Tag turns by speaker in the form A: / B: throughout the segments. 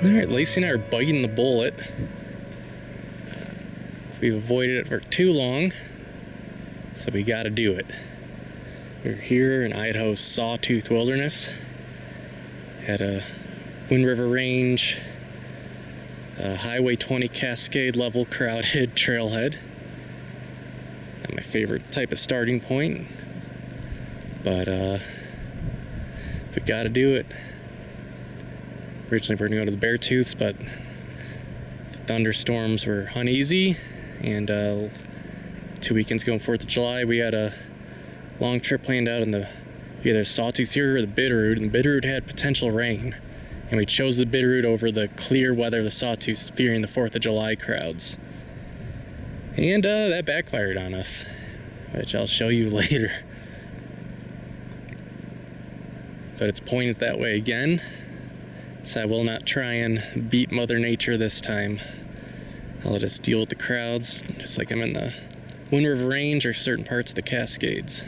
A: Alright, Lacey and I are biting the bullet. We've avoided it for too long, so we gotta do it. We're here in Idaho's Sawtooth wilderness at a Wind River Range, Highway 20 Cascade level crowded trailhead. Not my favorite type of starting point, but we gotta do it. Originally we were going to go to the Beartooths, but the thunderstorms were uneasy, and 2 weekends ago on 4th of July we had a long trip planned out in the either Sawtooths here or the Bitterroot, and the Bitterroot had potential rain, and we chose the Bitterroot over the clear weather of the Sawtooths, fearing the 4th of July crowds. And that backfired on us, which I'll show you later. But it's pointed that way again, so I will not try and beat Mother Nature this time. I'll just deal with the crowds, just like I'm in the Wind River Range or certain parts of the Cascades.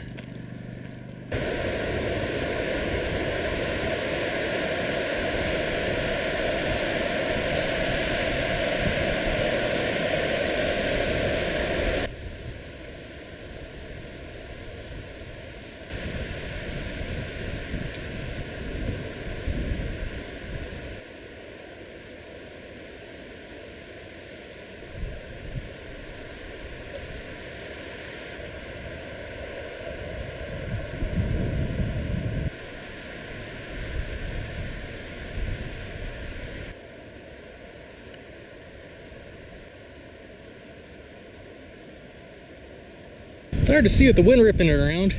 A: It's hard to see with the wind ripping it around.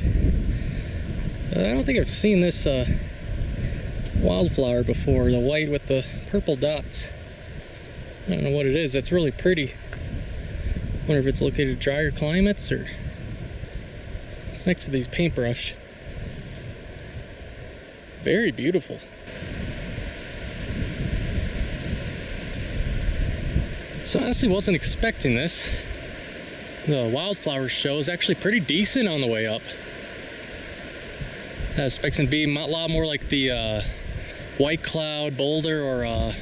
A: I don't think I've seen this wildflower before, the white with the purple dots. I don't know what it is. That's really pretty. Wonder if it's located in drier climates or it's next to these paintbrush. Very beautiful. So I honestly wasn't expecting this. The wildflower show is actually pretty decent on the way up. I was expecting to be a lot more like the White Cloud, Boulder, or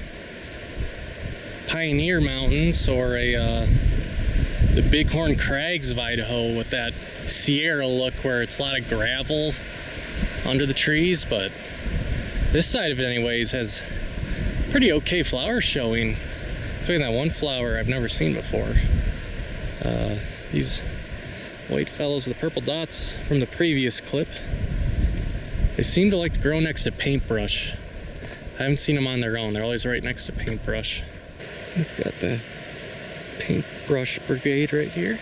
A: Pioneer Mountains, or the Bighorn Crags of Idaho with that Sierra look where it's a lot of gravel under the trees. But this side of it anyways has pretty okay flower showing. Including that one flower I've never seen before. These white fellows with the purple dots from the previous clip, they seem to like to grow next to paintbrush. I haven't seen them on their own. They're always right next to paintbrush. We've got the paintbrush brigade right here.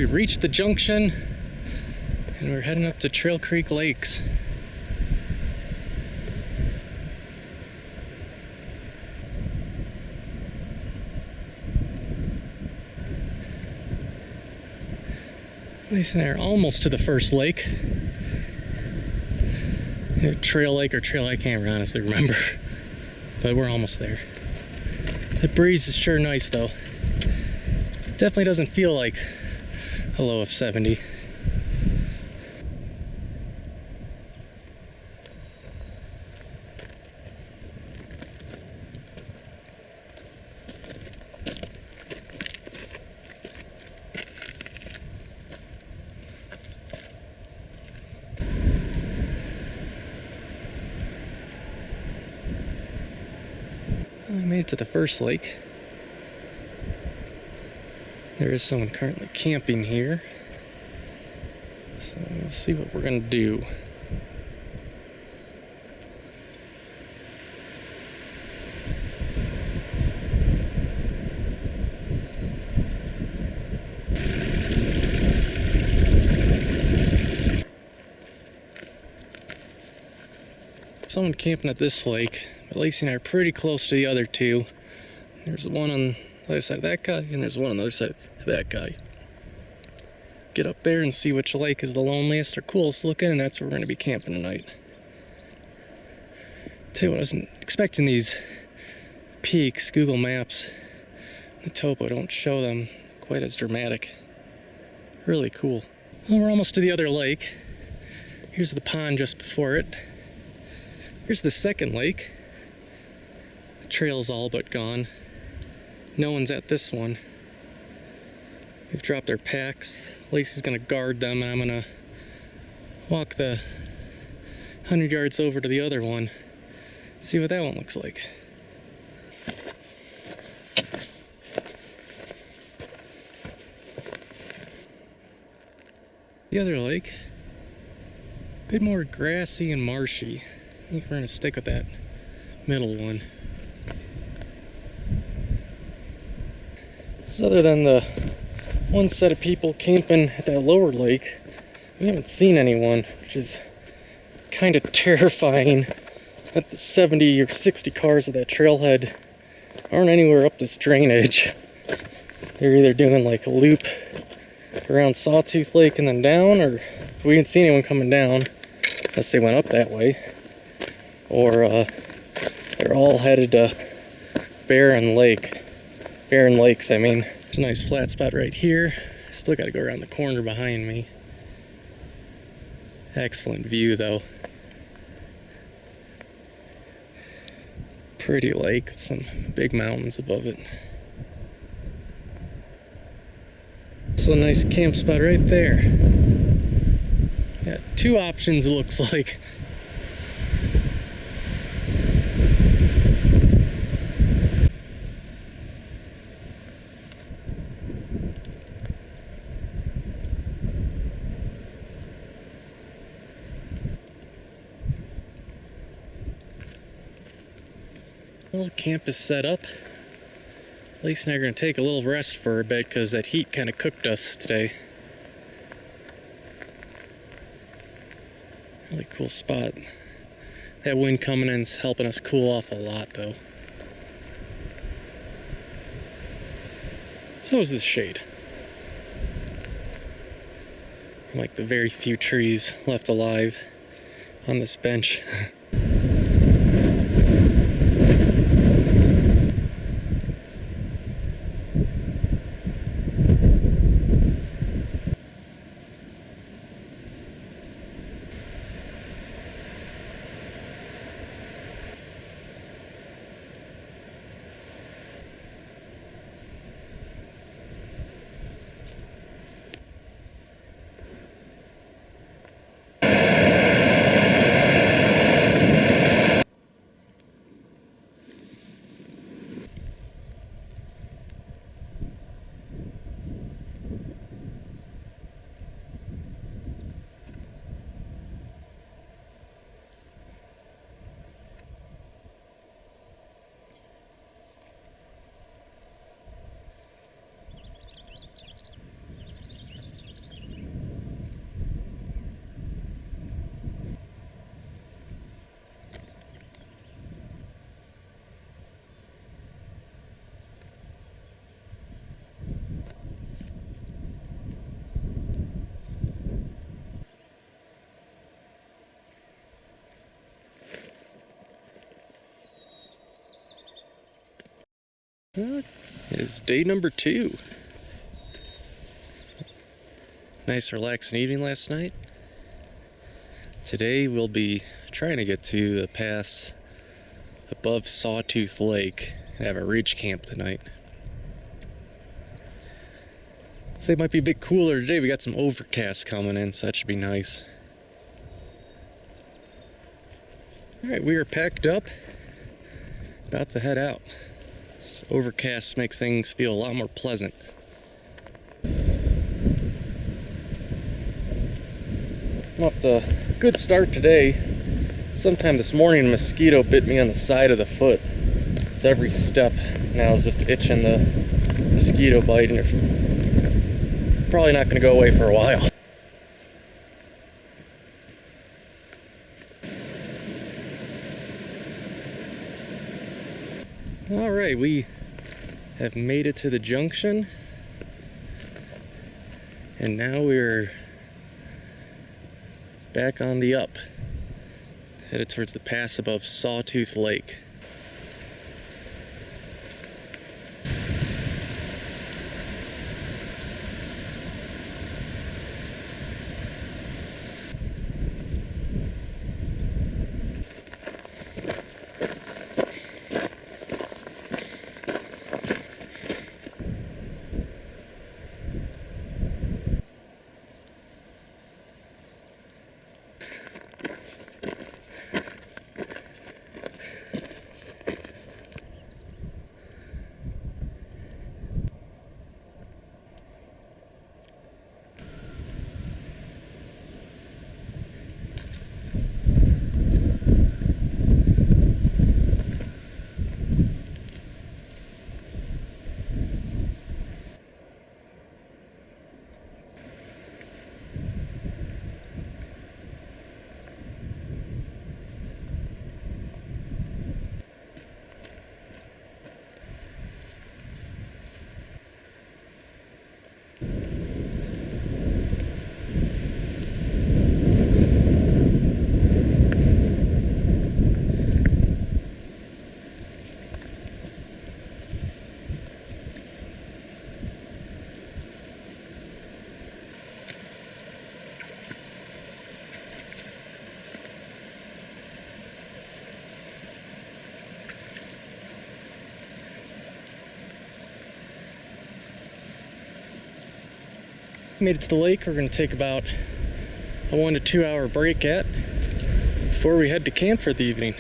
A: we've reached the junction and we're heading up to Trail Creek Lakes. Lisa and I are almost to the first lake. Trail Lake or Trail, I can't honestly remember. But we're almost there. The breeze is sure nice though. It definitely doesn't feel like a low of 70. I made it to the first lake. There is someone currently camping here. So we'll see what we're gonna do. Someone camping at this lake. But Lacey and I are pretty close to the other two. There's one on the other side of that guy, and there's one on the other side of that guy. Get up there and see which lake is the loneliest or coolest looking, and that's where we're going to be camping tonight. Tell you what, I wasn't expecting these peaks. Google Maps, the topo don't show them quite as dramatic. Really cool. Well, we're almost to the other lake. Here's the pond just before it. Here's the second lake. The trail's all but gone. No one's at this one. We've dropped our packs. Lacey's gonna guard them, and I'm gonna walk the 100 yards over to the other one. See what that one looks like. The other lake, a bit more grassy and marshy. I think we're gonna stick with that middle one. So other than the one set of people camping at that lower lake, we haven't seen anyone, which is kind of terrifying that the 70 or 60 cars at that trailhead aren't anywhere up this drainage. They're either doing like a loop around Sawtooth Lake and then down, or we didn't see anyone coming down unless they went up that way, or they're all headed to Barren Lakes, I mean. It's a nice flat spot right here. Still got to go around the corner behind me. Excellent view though. Pretty lake with some big mountains above it. So a nice camp spot right there. Got two options, it looks like. Well, camp is set up. Lacey and I are going to take a little rest for a bit because that heat kind of cooked us today. Really cool spot. That wind coming in is helping us cool off a lot though. So is this shade. Like the very few trees left alive on this bench. It's day number 2. Nice relaxing evening last night. Today we'll be trying to get to the pass above Sawtooth Lake and have a ridge camp tonight. So it might be a bit cooler today. We got some overcast coming in, so that should be nice. Alright, we are packed up, about to head out. This overcast makes things feel a lot more pleasant. I'm off to a good start today. Sometime this morning a mosquito bit me on the side of the foot. So every step now is just itching the mosquito bite, and it's probably not going to go away for a while. Alright, we have made it to the junction, and now we're back on the up, headed towards the pass above Sawtooth Lake. Made it to the lake. We're going to take about a 1 to 2 hour break before we head to camp for the evening.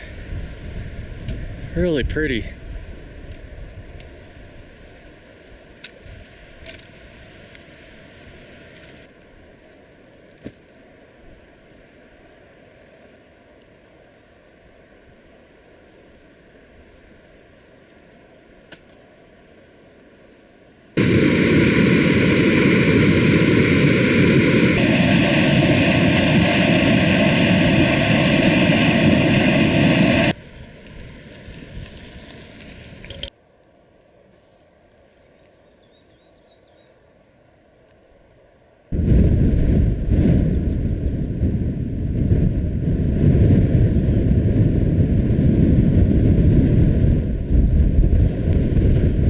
A: Really pretty.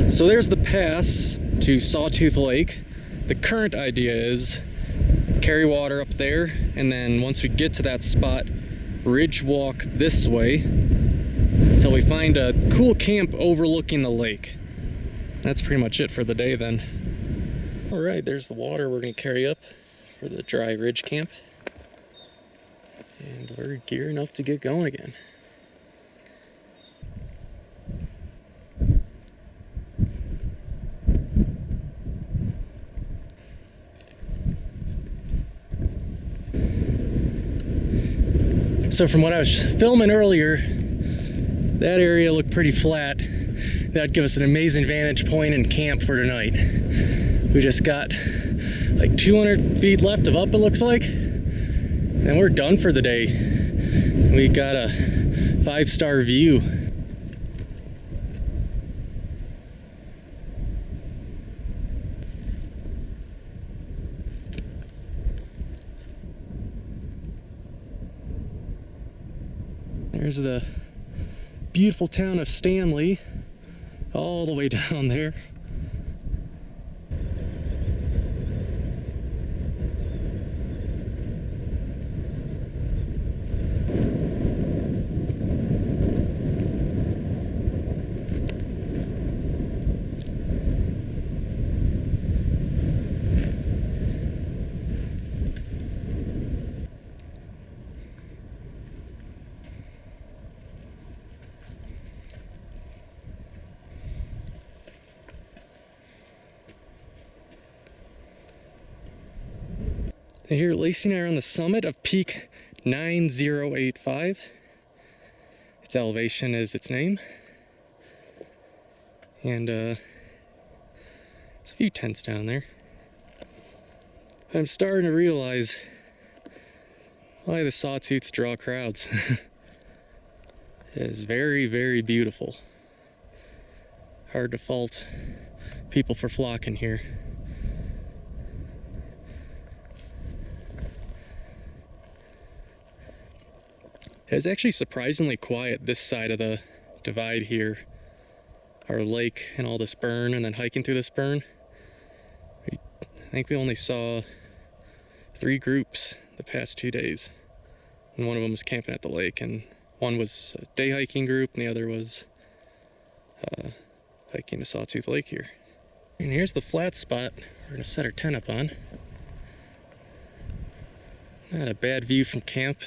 A: So there's the pass to Sawtooth Lake. The current idea is carry water up there, and then once we get to that spot, ridge walk this way until we find a cool camp overlooking the lake. That's pretty much it for the day then. All right, there's the water we're gonna carry up for the dry ridge camp. And we're gearing up to get going again. So from what I was filming earlier, that area looked pretty flat. That'd give us an amazing vantage point and camp for tonight. We just got like 200 feet left of up, it looks like, and we're done for the day. We got a 5-star view. There's the beautiful town of Stanley all the way down there. And here, Lacey and I are on the summit of Peak 9085. Its elevation is its name. And there's a few tents down there. I'm starting to realize why the Sawtooths draw crowds. It is very, very beautiful. Hard to fault people for flocking here. It's actually surprisingly quiet this side of the divide here. Our lake and all this burn, and then hiking through this burn. I think we only saw 3 groups the past 2 days. And one of them was camping at the lake, and one was a day hiking group, and the other was hiking to Sawtooth Lake here. And here's the flat spot we're gonna set our tent up on. Not a bad view from camp.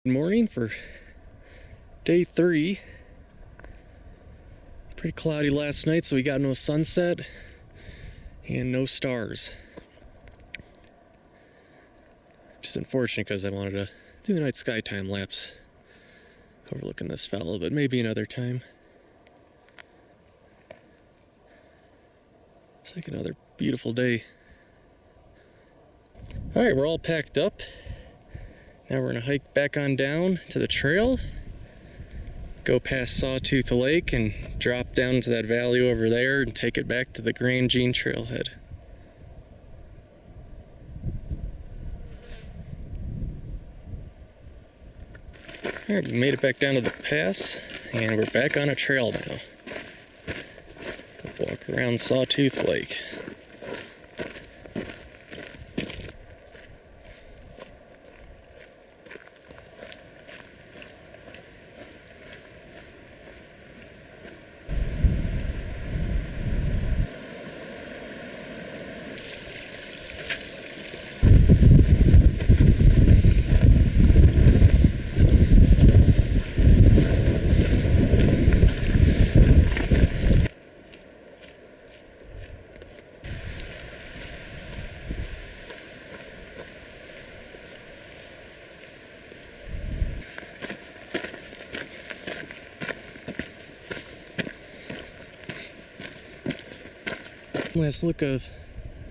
A: Good morning for day 3. Pretty cloudy last night, so we got no sunset and no stars. Which is unfortunate because I wanted to do a night sky time lapse overlooking this fellow, but maybe another time. It's like another beautiful day. Alright, we're all packed up. Now we're going to hike back on down to the trail, go past Sawtooth Lake, and drop down into that valley over there and take it back to the Grandjean trailhead. Alright, we made it back down to the pass, and we're back on a trail now. We'll walk around Sawtooth Lake. last look of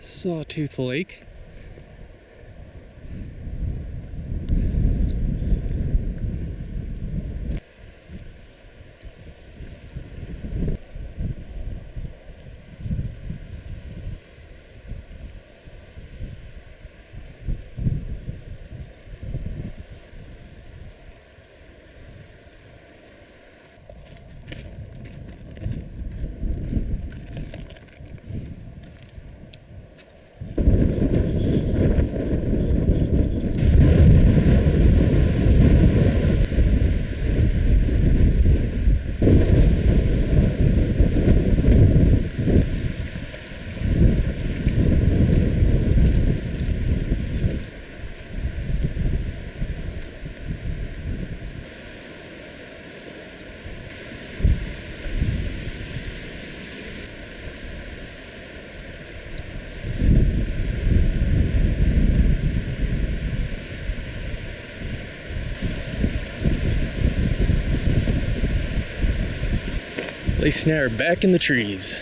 A: Sawtooth Lake. Lacey and I are back in the trees.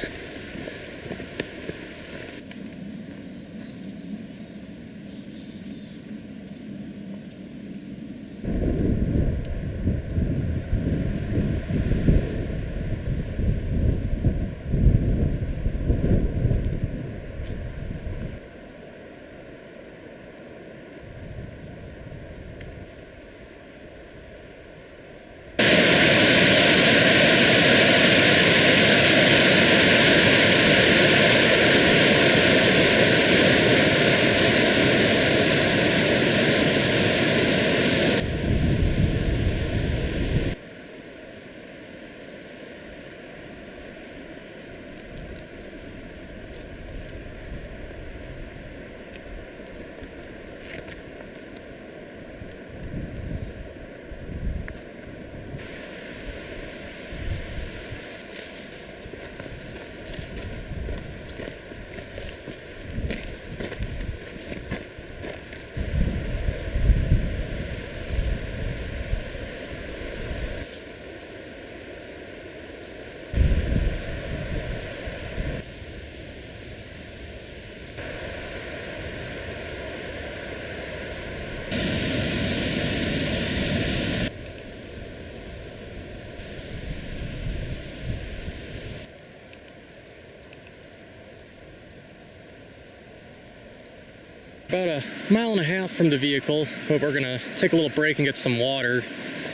A: About a mile and a half from the vehicle, but we're gonna take a little break and get some water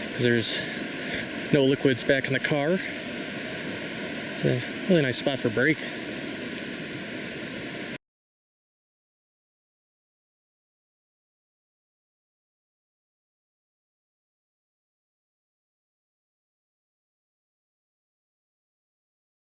A: because there's no liquids back in the car. It's a really nice spot for a break.